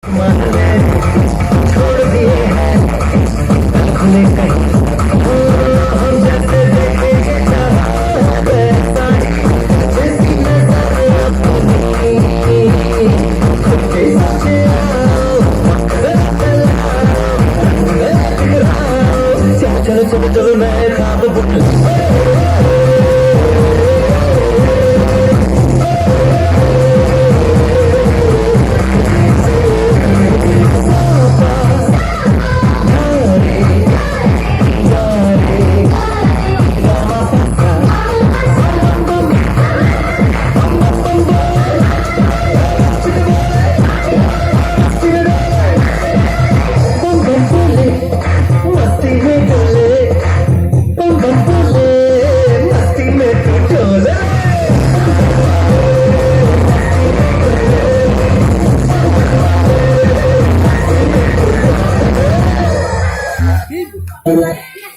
छोड़ दिए हैं खुले कहीं हम जैसे देखेंगे जहाँ वैसा इसकी नजर अपनी खुद के सामने आओ चलो चलो चलो चलो मैं ख्वाब बुक मस्ती में डोले बम बम बोले मस्ती में तू डोले Good.